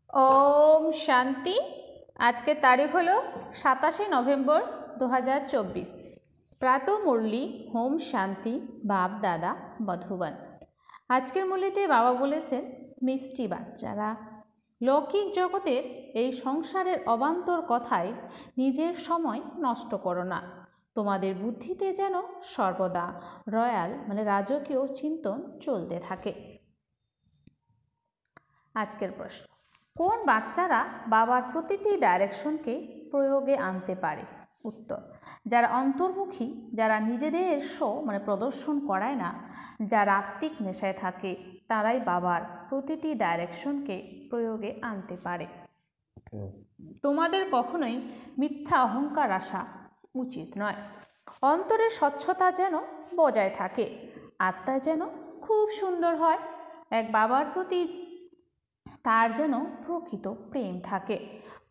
ওম শান্তি। আজকের তারিখ হলো 27 নভেম্বর 2024। প্রাতঃ মুরলি হোম শান্তি বাপ দাদা মধুবন। আজকের মুরলিতে বাবা বলেছেন, মিষ্টি বাচ্চারা, লৌকিক জগতের এই সংসারের অবান্তর কথায় নিজের সময় নষ্ট করো না। তোমাদের বুদ্ধিতে যেন সর্বদা রয়্যাল রাজকীয় চিন্তন চলতে থাকে। আজকের প্রশ্ন, কোন বাচ্চারা বাবার প্রতিটি ডাইরেকশনকে প্রয়োগে আনতে পারে? উত্তর, যারা অন্তর্মুখী, যারা নিজেদের শো প্রদর্শন করায় না, যারা আত্মিক নেশায় থাকে, তারাই বাবার প্রতিটি ডাইরেকশনকে প্রয়োগে আনতে পারে। তোমাদের কখনোই মিথ্যা অহংকার আসা উচিত নয়। অন্তরের স্বচ্ছতা যেন বজায় থাকে, আত্মা যেন খুব সুন্দর হয়। এক বাবার প্রতি তার যেন প্রকৃত প্রেম থাকে।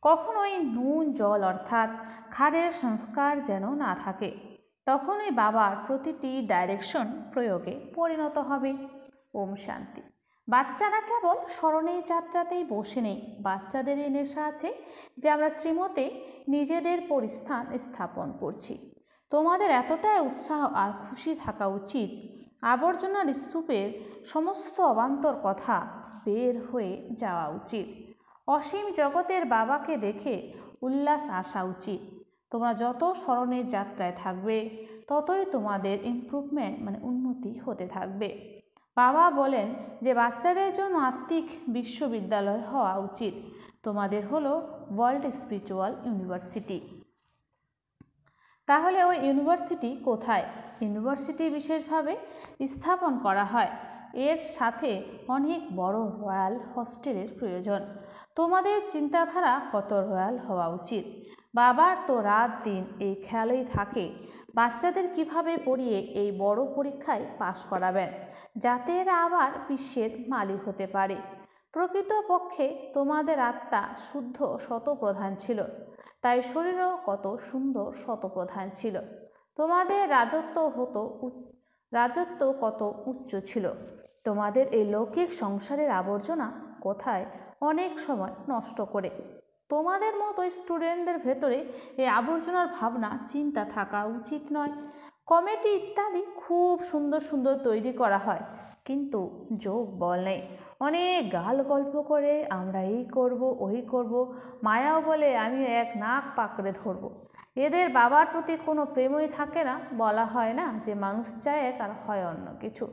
কখনোই নুন জল অর্থাৎ খারের সংস্কার যেন না থাকে। তখনই বাবার প্রতিটি ডাইরেকশন প্রয়োগে পরিণত হবে। ওম শান্তি। বাচ্চারা কেবল স্মরণের যাত্রাতেই বসে নেই। বাচ্চাদের এই নেশা আছে যে আমরা শ্রীমতে নিজেদের পরিস্থান স্থাপন করছি। তোমাদের এতটাই উৎসাহ আর খুশি থাকা উচিত, আবর্জনার স্তূপের সমস্ত অবান্তর কথা বের হয়ে যাওয়া উচিত। অসীম জগতের বাবাকে দেখে উল্লাস আসা উচিত। তোমরা যত স্মরণের যাত্রায় থাকবে, ততই তোমাদের ইমপ্রুভমেন্ট উন্নতি হতে থাকবে। বাবা বলেন যে বাচ্চাদের জন্য আত্মিক বিশ্ববিদ্যালয় হওয়া উচিত। তোমাদের হলো ওয়ার্ল্ড স্পিরিচুয়াল ইউনিভার্সিটি। তাহলে ওই ইউনিভার্সিটি কোথায়? ইউনিভার্সিটি বিশেষভাবে স্থাপন করা হয়। এর সাথে অনেক বড় রয়্যাল হস্টেলের প্রয়োজন। তোমাদের চিন্তাধারা কত রয়্যাল হওয়া উচিত। বাবার তো রাত দিন এই খেয়ালেই থাকে বাচ্চাদের কিভাবে পড়িয়ে এই বড় পরীক্ষায় পাশ করাবেন, যাতে এরা আবার বিশ্বের মালিক হতে পারে। প্রকৃতপক্ষে তোমাদের আত্মা শুদ্ধ শতপ্রধান ছিল, তাই শরীরও কত সুন্দর শতপ্রধান ছিল। তোমাদের রাজত্ব কত উচ্চ ছিল। তোমাদের এই লৌকিক সংসারের আবর্জনা কোথায় অনেক সময় নষ্ট করে। তোমাদের মতো স্টুডেন্টদের ভেতরে এই আবর্জনার ভাবনা চিন্তা থাকা উচিত নয়। কমিটি ইত্যাদি খুব সুন্দর সুন্দর তৈরি করা হয়, কিন্তু যোগ বল নেই। অনেক গাল গল্প করে আমরা এই করব ওই করব। মায়াও বলে আমি এক নাক পাকড়ে ধরব। এদের বাবার প্রতি কোনো প্রেমই থাকে না। বলা হয় না যে মানুষ চায় এক আর হয় অন্য কিছু।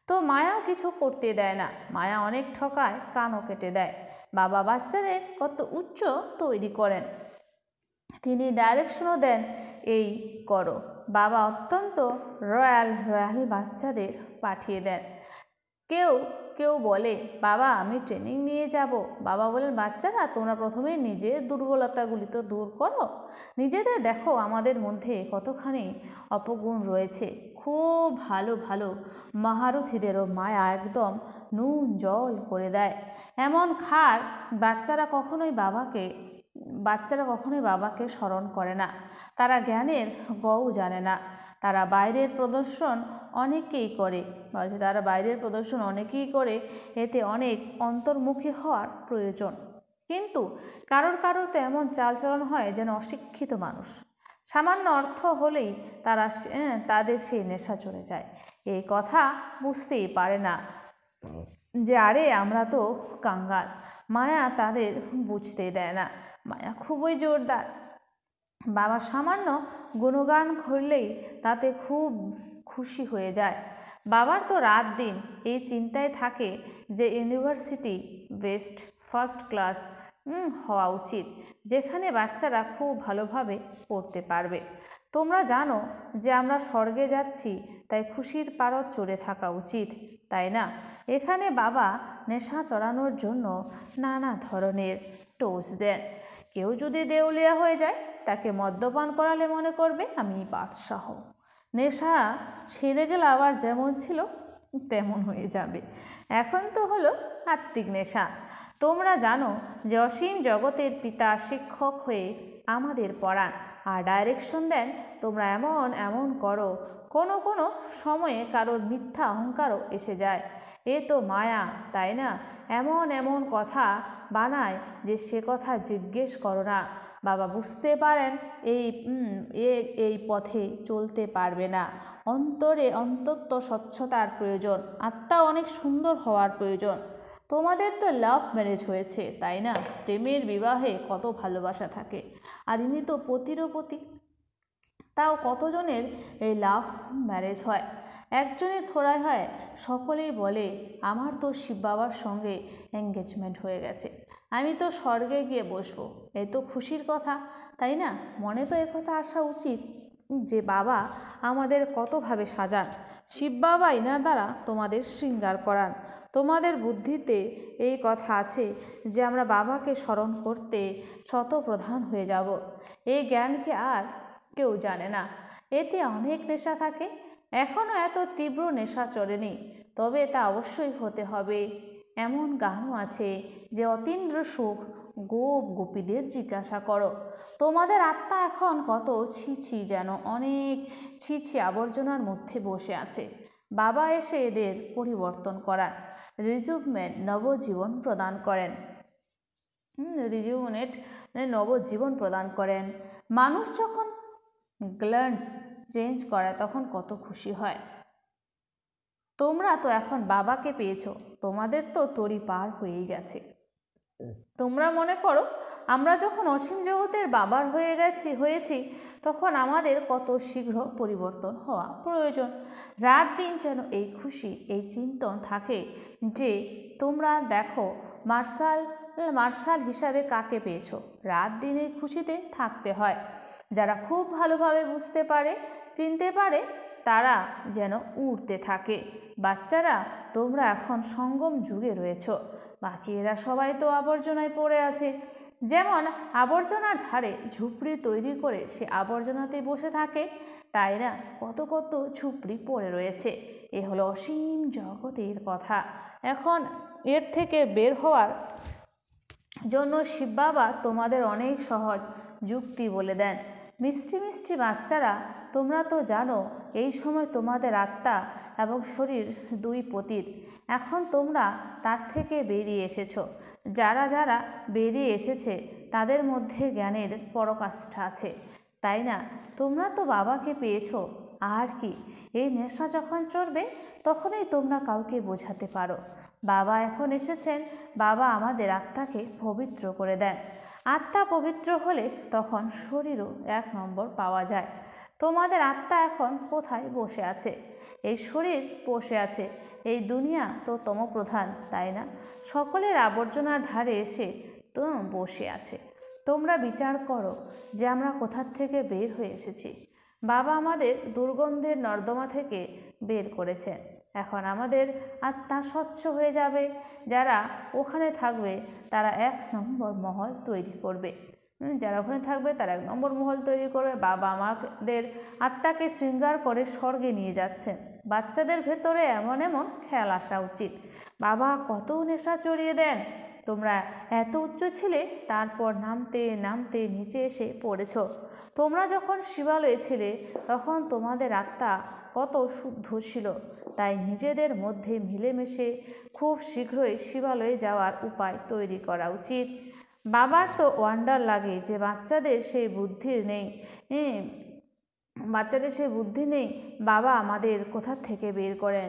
তো মায়াও কিছু করতে দেয় না। মায়া অনেক ঠকায়, কানও কেটে দেয়। বাবা বাচ্চাদের কত উচ্চ তৈরি করেন, তিনি ডাইরেকশনও দেন, এই করো। বাবা অত্যন্ত রয়্যাল বাচ্চাদের পাঠিয়ে দেন। কেউ কেউ বলে, বাবা আমি ট্রেনিং নিয়ে যাব। বাবা বলেন, বাচ্চারা তোমরা প্রথমে নিজের দুর্বলতাগুলি তো দূর করো। নিজেদের দেখো আমাদের মধ্যে কতখানি অপগুণ রয়েছে। খুব ভালো ভালো মহারথীদেরও মায়া একদম নুন জল করে দেয়। এমন খার বাচ্চারা কখনোই বাবাকে স্মরণ করে না। তারা জ্ঞানের গও জানে না। তারা বাইরের প্রদর্শন অনেকেই করে, এতে অনেক অন্তর্মুখী হওয়ার প্রয়োজন। কিন্তু কারোর তো এমন চালচলন হয় যেন অশিক্ষিত মানুষ। সামান্য অর্থ হলেই তাদের সেই নেশা চলে যায়। এই কথা বুঝতেই পারে না যে আরে আমরা তো কাঙ্গাল। মায়া তাদের বুঝতে দেয় না। মায়া খুবই জোরদার। বাবা সামান্য গুণগান করলেই তাতে খুব খুশি হয়ে যায়। বাবার তো রাত দিন এই চিন্তায় থাকে যে ইউনিভার্সিটি বেস্ট ফার্স্ট ক্লাস হওয়া উচিত, যেখানে বাচ্চারা খুব ভালোভাবে পড়তে পারবে। তোমরা জানো যে আমরা স্বর্গে যাচ্ছি, তাই খুশির পারদ চড়ে থাকা উচিত, তাই না? এখানে বাবা নেশা চড়ানোর জন্য নানা ধরনের টোজ দেন। কেউ যদি দেউলিয়া হয়ে যায়, তাকে মদ্যপান করালে মনে করবে আমি বাদশাহ। নেশা ছেড়ে গেলে আবার যেমন ছিল তেমন হয়ে যাবে। এখন তো হলো আত্মিক নেশা। তোমরা জানো যে অসীম জগতের পিতা শিক্ষক হয়ে আমাদের পড়ান আর ডাইরেকশন দেন। তোমরা এমন এমন করো, কোনো কোনো সময়ে কারোর মিথ্যা অহংকারও এসে যায়। এ তো মায়া, তাই না? এমন এমন কথা বানায় যে সে কথা জিজ্ঞেস করো না। বাবা বুঝতে পারেন এই পথে চলতে পারবে না। অন্তরে অন্তত স্বচ্ছতার প্রয়োজন, আত্মা অনেক সুন্দর হওয়ার প্রয়োজন। তোমাদের তো লাভ ম্যারেজ হয়েছে, তাই না? প্রেমের বিবাহে কত ভালোবাসা থাকে, আর ইনি তো পতিরও পতি। তাও কতজনের এই লাভ ম্যারেজ হয়, একজনের থোড়াই হয়। সকলেই বলে আমার তো শিব বাবার সঙ্গে এঙ্গেজমেন্ট হয়ে গেছে, আমি তো স্বর্গে গিয়ে বসবো। এ তো খুশির কথা, তাই না? মনে তো একথা আসা উচিত যে বাবা আমাদের কতভাবে সাজান। শিব বাবা ইনার দ্বারা তোমাদের শৃঙ্গার করান। তোমাদের বুদ্ধিতে এই কথা আছে যে আমরা বাবাকে স্মরণ করতে শতপ্রধান হয়ে যাব। এই জ্ঞানকে আর কেউ জানে না। এতে অনেক নেশা থাকে, এখনও এত তীব্র নেশা চড়েনি, তবে তা অবশ্যই হতে হবে। এমন গানও আছে যে অতীন্দ্র সুখ গোপ গোপীদের জিজ্ঞাসা করো। তোমাদের আত্মা এখন কত ছি যেন অনেক ছি আবর্জনার মধ্যে বসে আছে। বাবা এসে এদের পরিবর্তন করান, রিজুভমেন্ট নবজীবন প্রদান করেন। রিজুভনেট নবজীবন প্রদান করেন। মানুষ যখন গ্ল্যান্ডস চেঞ্জ করে তখন কত খুশি হয়। তোমরা তো এখন বাবাকে পেয়েছো, তোমাদের তো তরি পার হয়েই গেছে। তোমরা মনে করো আমরা যখন অসীম জগতের বাবার হয়েছি তখন আমাদের কত শীঘ্র পরিবর্তন হওয়া প্রয়োজন। রাত দিন যেন এই খুশি, এই চিন্তন থাকে যে তোমরা দেখো মার্শাল হিসাবে কাকে পেয়েছো। রাত দিন এই খুশিতে থাকতে হয়। যারা খুব ভালোভাবে বুঝতে পারে, চিনতে পারে, তারা যেন উড়তে থাকে। বাচ্চারা, তোমরা এখন সঙ্গম যুগে রয়েছো, বাকি এরা সবাই তো আবর্জনায় পড়ে আছে। যেমন আবর্জনার ধারে ঝুপড়ি তৈরি করে সে আবর্জনাতে বসে থাকে, তাই না? কত কত ঝুপড়ি পড়ে রয়েছে। এ হলো অসীম জগতের কথা। এখন এর থেকে বের হওয়ার জন্য শিব বাবা তোমাদের অনেক সহজ যুক্তি বলে দেন। মিষ্টি মিষ্টি বাচ্চারা, তোমরা তো জানো এই সময় তোমাদের আত্মা এবং শরীর দুই পতিত। এখন তোমরা তার থেকে বেরিয়ে এসেছো। যারা যারা বেরিয়ে এসেছে তাদের মধ্যে জ্ঞানের পরাকাষ্ঠা আছে, তাই না? তোমরা তো বাবাকে পেয়েছো, আর কি? এই নেশা যখন চড়বে তখনই তোমরা কাউকে বোঝাতে পারো বাবা এখন এসেছেন। বাবা আমাদের আত্মাকে পবিত্র করে দেন। আত্মা পবিত্র হলে তখন শরীরও 1 নম্বর পাওয়া যায়। তোমাদের আত্মা এখন কোথায় বসে আছে? এই শরীর বসে আছে। এই দুনিয়া তো তমপ্রধান, তাই না? সকলের আবর্জনার ধারে এসে তো বসে আছে। তোমরা বিচার করো যে আমরা কোথার থেকে বের হয়ে এসেছি। বাবা আমাদের দুর্গন্ধের নর্দমা থেকে বের করেছেন। এখন আমাদের আত্মা স্বচ্ছ হয়ে যাবে। যারা ওখানে থাকবে তারা 1 নম্বর মহল তৈরি করবে। যারা ওখানে থাকবে তারা 1 নম্বর মহল তৈরি করবে। বাবা আমাদের আত্মাকে শৃঙ্গার করে স্বর্গে নিয়ে যাচ্ছেন। বাচ্চাদের ভেতরে এমন এমন খেয়াল আসা উচিত। বাবা কত নেশা চড়িয়ে দেন। তোমরা এত উচ্চ ছিলে, তারপর নামতে নামতে নিচে এসে পড়েছ। তোমরা যখন শিবালয়ে ছিলে তখন তোমাদের আত্মা কত শুদ্ধ ছিল। তাই নিজেদের মধ্যে মিলেমিশে খুব শীঘ্রই শিবালয়ে যাওয়ার উপায় তৈরি করা উচিত। বাবার তো ওয়ান্ডার লাগে যে বাচ্চাদের সেই বুদ্ধি নেই। বাবা আমাদের কোথা থেকে বের করেন।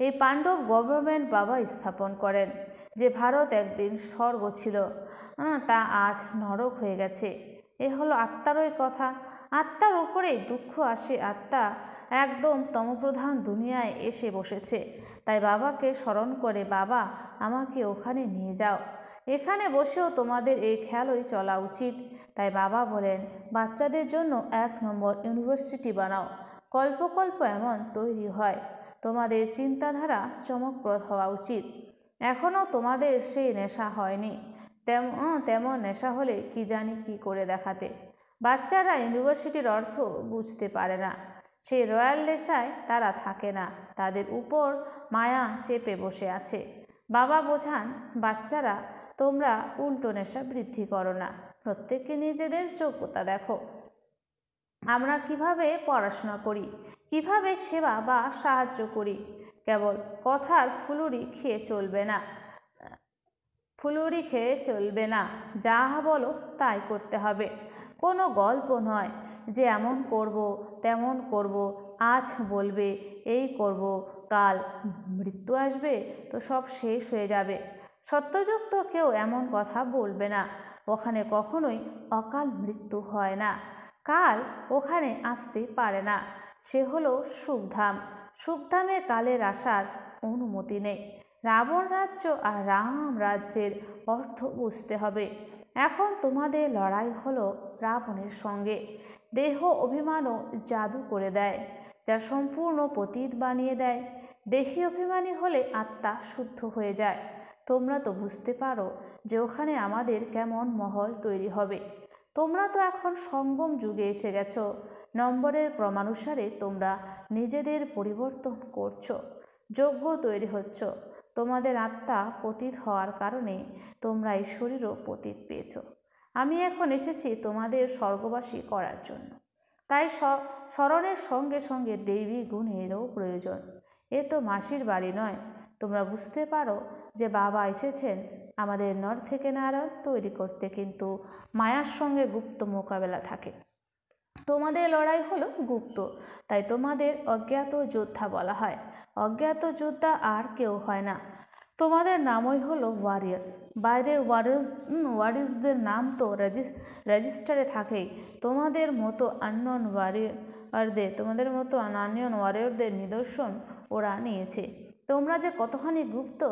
এই পাণ্ডব গভর্নমেন্ট বাবা স্থাপন করেন। যে ভারত একদিন স্বর্গ ছিল, তা আজ নরক হয়ে গেছে। এ হলো আত্মারই কথা। আত্মার উপরেই দুঃখ আসে। আত্মা একদম তমপ্রধান দুনিয়ায় এসে বসেছে। তাই বাবাকে স্মরণ করে, বাবা আমাকে ওখানে নিয়ে যাও। এখানে বসেও তোমাদের এই খেয়ালই চলা উচিত। তাই বাবা বলেন, বাচ্চাদের জন্য 1 নম্বর ইউনিভার্সিটি বানাও। কল্প কল্প এমন তৈরি হয়। তোমাদের চিন্তাধারা চমকপ্রদ হওয়া উচিত। এখনও তোমাদের সেই নেশা হয়নি। তেমন নেশা হলে কি জানি কি করে দেখাতে। বাচ্চারা ইউনিভার্সিটির অর্থ বুঝতে পারে না। সেই রয়্যাল নেশায় তারা থাকে না। তাদের উপর মায়া চেপে বসে আছে। বাবা বোঝান, বাচ্চারা তোমরা উল্টো নেশা বৃদ্ধি করো না। প্রত্যেকে নিজেদের যোগ্যতা দেখো। আমরা কিভাবে পড়াশোনা করি, কিভাবে সেবা বা সাহায্য করি। কেবল কথার ফুলুরি খেয়ে চলবে না, যা বলো তাই করতে হবে। কোনো গল্প নয় যে এমন করব তেমন করব, আজ বলবে এই করব, কাল মৃত্যু আসবে তো সব শেষ হয়ে যাবে। সত্যযুক্ত কেউ এমন কথা বলবে না। ওখানে কখনোই অকাল মৃত্যু হয় না। কাল ওখানে আসতে পারে না। সে হলো সুখধাম। সুখধামে কালের আসার অনুমতি নেই। রাবণ রাজ্য আর রাম রাজ্যের অর্থ বুঝতে হবে। এখন তোমাদের লড়াই হলো রাবণের সঙ্গে। দেহ অভিমানও জাদু করে দেয়, যা সম্পূর্ণ পতিত বানিয়ে দেয়। দেহি অভিমানী হলে আত্মা শুদ্ধ হয়ে যায়। তোমরা তো বুঝতে পারো যে ওখানে আমাদের কেমন মহল তৈরি হবে। তোমরা তো এখন সঙ্গম যুগে এসে গেছো। নম্বরের ক্রমানুসারে তোমরা নিজেদের পরিবর্তন করছো, যোগ্য তৈরি হচ্ছ। তোমাদের আত্মা পতিত হওয়ার কারণে তোমরা এই শরীরও পতিত পেয়েছ। আমি এখন এসেছি তোমাদের স্বর্গবাসী করার জন্য। তাই স্মরণের সঙ্গে সঙ্গে দেবী গুণেরও প্রয়োজন। এ তো মাসির বাড়ি নয়। তোমরা বুঝতে পারো যে বাবা এসেছেন আমাদের নর থেকে নারায়ণ তৈরি করতে, কিন্তু মায়ার সঙ্গে গুপ্ত মোকাবেলা থাকে। তোমাদের লড়াই হলো গুপ্ত, তাই তোমাদের অজ্ঞাত যোদ্ধা বলা হয়। অজ্ঞাত যোদ্ধা আর কেউ হয় না। তোমাদের নামই হলো ওয়ারিয়ার্স। বাইরের ওয়ারিয়ার্সদের নাম তো রেজিস্টারে থাকেই। তোমাদের মতো আননোন ওয়ারিয়রদের নিদর্শন ওরা নিয়েছে। তোমরা যে কতখানি গুপ্ত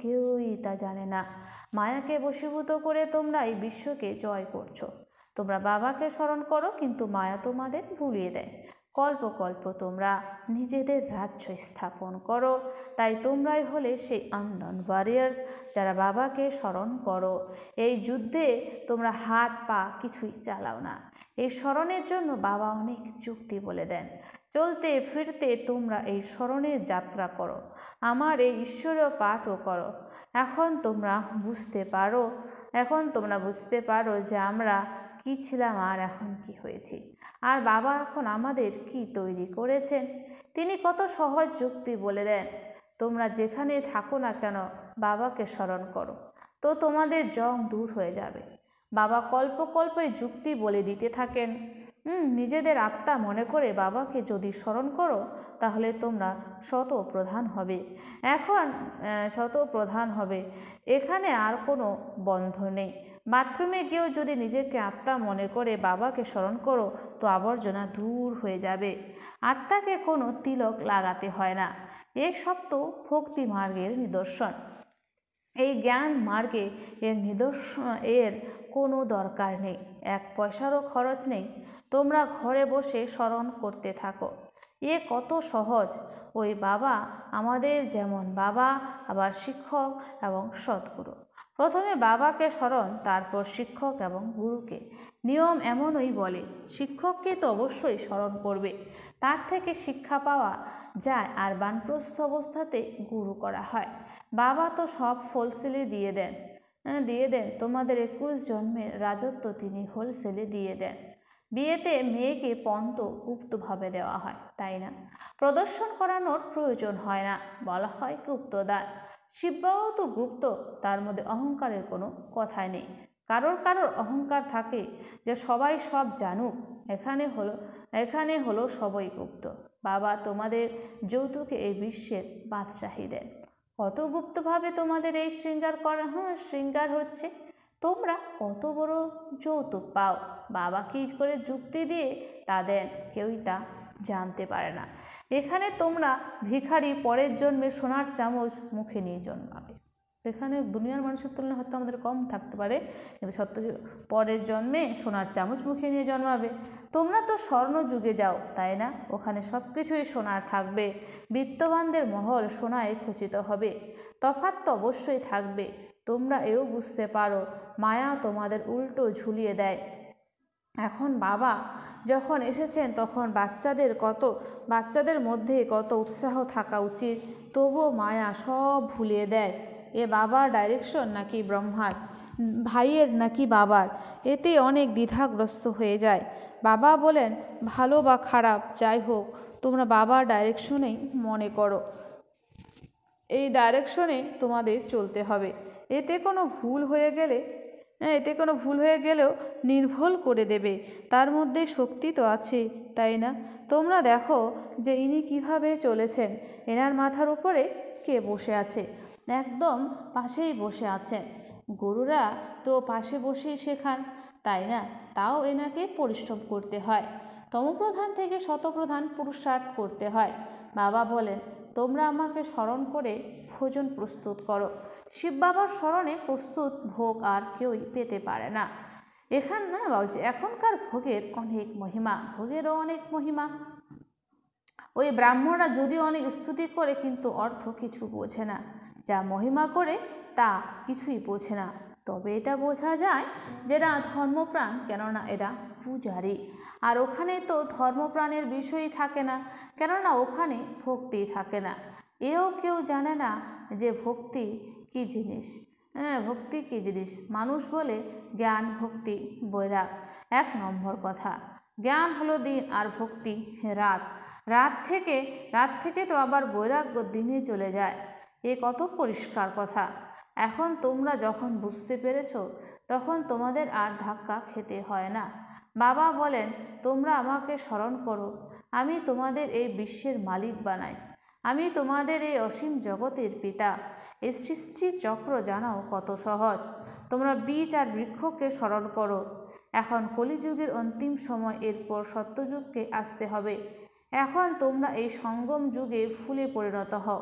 কেউই তা জানে না। মায়াকে বশীভূত করে তোমরা এই বিশ্বকে জয় করছো। তোমরা বাবাকে স্মরণ করো, কিন্তু মায়া তোমাদের ভুলিয়ে দেয়। কল্প কল্প তোমরা নিজেদের রাজ্য স্থাপন করো। তাই তোমরাই হলে সেই আননোন ওয়ারিয়ার্স যারা বাবাকে স্মরণ করো। এই যুদ্ধে তোমরা হাত পা কিছুই চালাও না। এই স্মরণের জন্য বাবা অনেক যুক্তি বলে দেন। চলতে ফিরতে তোমরা এই স্মরণের যাত্রা করো, আমার এই ঈশ্বরীয় পাঠও করো। এখন তোমরা বুঝতে পারো যে আমরা কি ছিলাম আর এখন কি হয়েছি, আর বাবা এখন আমাদের কি তৈরি করেছেন। তিনি কত সহজ যুক্তি বলে দেন। তোমরা যেখানে থাকো না কেন বাবাকে স্মরণ করো, তো তোমাদের জং দূর হয়ে যাবে। বাবা কল্পে যুক্তি বলে দিতে থাকেন। নিজেদের আত্মা মনে করে বাবাকে যদি স্মরণ করো তাহলে তোমরা শতপ্রধান হবে। এখানে আর কোনো বন্ধ নেই। বাথরুমে গিয়েও যদি নিজেকে আত্মা মনে করে বাবাকে স্মরণ করো তো আবর্জনা দূর হয়ে যাবে। আত্মাকে কোনো তিলক লাগাতে হয় না। সব তো ভক্তি মার্গের নিদর্শন। এই জ্ঞান মার্গে এর কোনো দরকার নেই। 1 পয়সারও খরচ নেই। তোমরা ঘরে বসে স্মরণ করতে থাকো। কত সহজ। ওই বাবা আমাদের যেমন বাবা, আবার শিক্ষক এবং সদ্গুরু। প্রথমে বাবাকে স্মরণ, তারপর শিক্ষক এবং গুরুকে। নিয়ম এমনই বলে, শিক্ষককে তো অবশ্যই স্মরণ করবে, তার থেকে শিক্ষা পাওয়া যায়, আর বানপ্রস্থ অবস্থাতে গুরু করা হয়। বাবা তো সব হোলসেলে দিয়ে দেন। তোমাদের 21 জন্মের রাজত্ব তিনি হোলসেলে দিয়ে দেন। বিয়েতে মেয়েকে পন্ত গুপ্তভাবে দেওয়া হয়, তাই না? প্রদর্শন করানোর প্রয়োজন হয় না, বলা হয় গুপ্তদান। শিববাবাও তো গুপ্ত, তার মধ্যে অহংকারের কোনো কথাই নেই। কারোর অহংকার থাকে যে সবাই সব জানুক। এখানে হলো সবই গুপ্ত। বাবা তোমাদের যৌতুকে এই বিশ্বের বাদশাহী দেন। কত গুপ্তভাবে তোমাদের এই শৃঙ্গার হচ্ছে। তোমরা কত বড় যৌতুক পাও, বাবা কী করে যুক্তি দিয়ে তা দেন কেউই তা জানতে পারে না। এখানে তোমরা ভিখারি, পরের জন্মে সোনার চামচ মুখে নিয়ে জন্মাবে। এখানে দুনিয়ার মানুষের তুলনায় হয়তো আমাদের কম থাকতে পারে, কিন্তু পরের জন্মে সোনার চামচ মুখে নিয়ে জন্মাবে। তোমরা তো স্বর্ণ যুগে যাও, তাই না? ওখানে সব কিছুই সোনার থাকবে। বিত্তবানদের মহল সোনায় খচিত হবে। তফাৎ তো অবশ্যই থাকবে। তোমরা এও বুঝতে পারো মায়া তোমাদের উল্টো ঝুলিয়ে দেয়। এখন বাবা যখন এসেছেন তখন বাচ্চাদের মধ্যে কত উৎসাহ থাকা উচিত, তবুও মায়া সব ভুলিয়ে দেয়। বাবার ডাইরেকশন নাকি ব্রহ্মার? ভাইয়ের নাকি বাবার, এতে অনেক দ্বিধাগ্রস্ত হয়ে যায়। বাবা বলেন, ভালো বা খারাপ যাই হোক তোমরা বাবার ডাইরেকশনেই মনে করো, এই ডাইরেকশনে তোমাদের চলতে হবে। এতে কোনো ভুল হয়ে গেলেও নির্ভুল করে দেবে, তার মধ্যে শক্তি তো আছে, তাই না? তোমরা দেখো যে ইনি কিভাবে চলেছেন, এনার মাথার উপরে কে বসে আছে? একদম পাশেই বসে আছেন। গুরুরা তো পাশে বসেই শেখান, তাই না? তাও এনাকে পরিশ্রম করতে হয়, তমপ্রধান থেকে শতপ্রধান পুরুষার্থ করতে হয়। বাবা বলেন, তোমরা আমাকে স্মরণ করে ভোজন প্রস্তুত করো। শিব বাবার স্মরণে প্রস্তুত ভোগ আর কেউই পেতে পারে না। বলছে এখনকার ভোগেরও অনেক মহিমা। ওই ব্রাহ্মণরা যদিও অনেক স্তুতি করে কিন্তু অর্থ কিছু বোঝে না, যা মহিমা করে তা কিছুই বোঝে না। তবে এটা বোঝা যায় যে এরা ধর্মপ্রাণ, কেননা এরা পূজারী। আর ওখানে তো ধর্মপ্রাণের বিষয়ই থাকে না, কেননা ওখানে ভক্তি থাকে না। এও কেউ জানে না যে ভক্তি কী জিনিস। ভক্তি কী জিনিস মানুষ বলে জ্ঞান, ভক্তি, বৈরাগ। 1 নম্বর কথা, জ্ঞান হলো দিন আর ভক্তি রাত। রাত থেকে তো আবার বৈরাগ্য দিনে চলে যায়। এ কত পরিষ্কার কথা। এখন তোমরা যখন বুঝতে পেরেছ তখন তোমাদের আর ধাক্কা খেতে হয় না। বাবা বলেন, তোমরা আমাকে স্মরণ করো, আমি তোমাদের এই বিশ্বের মালিক বানাই, আমি তোমাদের এই অসীম জগতের পিতা। এই সৃষ্টির চক্র জানাও কত সহজ। তোমরা বীজ আর বৃক্ষকে স্মরণ করো। এখন কলিযুগের অন্তিম সময়, এরপর সত্যযুগকে আসতে হবে। এখন তোমরা এই সঙ্গম যুগে ফুলে পরিণত হও।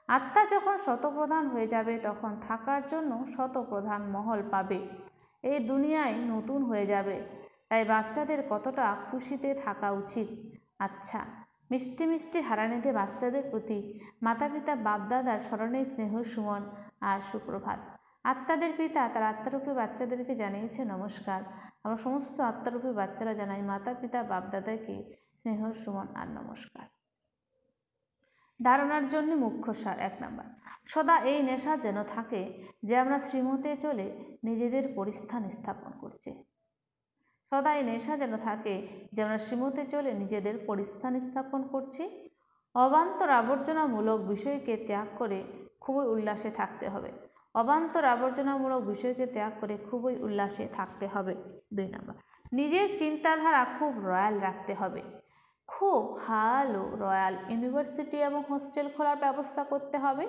আত্মা যখন শতপ্রধান হয়ে যাবে তখন থাকার জন্য শতপ্রধান মহল পাবে। এই দুনিয়ায় নতুন হয়ে যাবে। তাই বাচ্চাদের কতটা খুশিতে থাকা উচিত। আচ্ছা, মিষ্টি মিষ্টি হারানিতে বাচ্চাদের প্রতি মাতা পিতা বাপদাদার স্মরণে স্নেহ সুমন আর সুপ্রভাত। আত্মাদের পিতা তার আত্মারূপী বাচ্চাদেরকে জানিয়েছে নমস্কার। আমরা সমস্ত আত্মারূপী বাচ্চারা জানাই মাতা পিতা বাপদাদাকে স্নেহ সুমন আর নমস্কার। ধারণার জন্য মুখ্য সার 1 নম্বর, সদা এই নেশা যেন থাকে যে আমরা শ্রীমতে চলে নিজেদের পরিস্থান স্থাপন করছি। সদা এই নেশা যেন থাকে যে আমরা শ্রীমতে চলে নিজেদের পরিস্থান স্থাপন করছি। অবান্তর আবর্জনামূলক বিষয়কে ত্যাগ করে খুবই উল্লাসে থাকতে হবে। অবান্তর আবর্জনামূলক বিষয়কে ত্যাগ করে খুবই উল্লাসে থাকতে হবে। 2 নম্বর, নিজের চিন্তাধারা খুব রয়্যাল রাখতে হবে। খুব ভালো রয়্যাল ইউনিভার্সিটি এবং হোস্টেল খোলার ব্যবস্থা করতে হবে।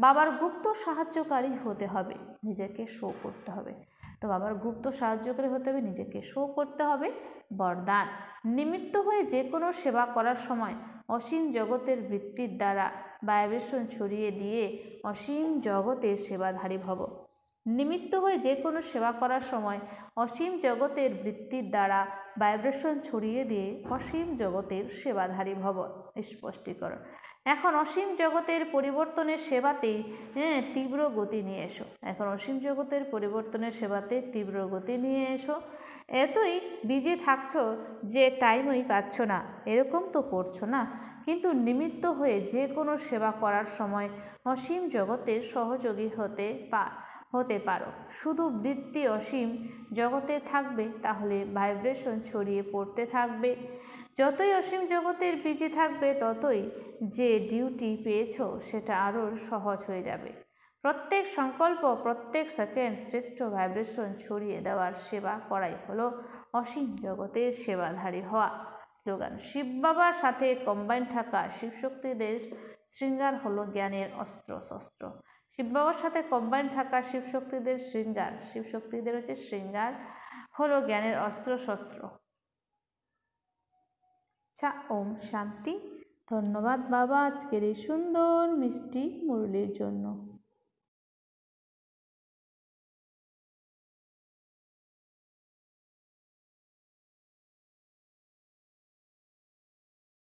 বাবার গুপ্ত সাহায্যকারী হতে হবে, নিজেকে শো করতে হবে। তো বাবার গুপ্ত সাহায্যকারী হতে হবে, নিজেকে শো করতে হবে। বরদান, নিমিত্ত হয়ে যে কোনো সেবা করার সময় অসীম জগতের বৃত্তির দ্বারা ভাইব্রেশন ছড়িয়ে দিয়ে অসীম জগতের সেবাধারী ভব। নিমিত্ত হয়ে যে কোনো সেবা করার সময় অসীম জগতের বৃত্তির দ্বারা ভাইব্রেশন ছড়িয়ে দিয়ে অসীম জগতের সেবাধারী ভব। স্পষ্টীকরণ, এখন অসীম জগতের পরিবর্তনের সেবাতেই তীব্র গতি নিয়ে এসো। এখন অসীম জগতের পরিবর্তনের সেবাতে তীব্র গতি নিয়ে এসো। এতই বিজি থাকছো যে টাইমই পাচ্ছ না, এরকম তো করছো না। কিন্তু নিমিত্ত হয়ে যে কোনো সেবা করার সময় অসীম জগতের সহযোগী হতে পারো। শুধু বৃত্তি অসীম জগতে থাকবে, তাহলে ভাইব্রেশন ছড়িয়ে পড়তে থাকবে। যতই অসীম জগতের বিজি থাকবে ততই যে ডিউটি পেয়েছো সেটা আরও সহজ হয়ে যাবে। প্রত্যেক সংকল্প, প্রত্যেক সেকেন্ড শ্রেষ্ঠ ভাইব্রেশন ছড়িয়ে দেওয়ার সেবা করাই হলো অসীম জগতের সেবাধারী হওয়া। স্লোগান, শিব বাবার সাথে কম্বাইন থাকা শিবশক্তিদের শৃঙ্গার হলো জ্ঞানের অস্ত্র শস্ত্র। শিব বাবার সাথে কম্বাইন থাকা শিবশক্তিদের শৃঙ্গার হলো জ্ঞানের অস্ত্র শস্ত্র। আচ্ছা, ওম শান্তি। ধন্যবাদ বাবা আজকের এই সুন্দর মিষ্টি মুরলির জন্য।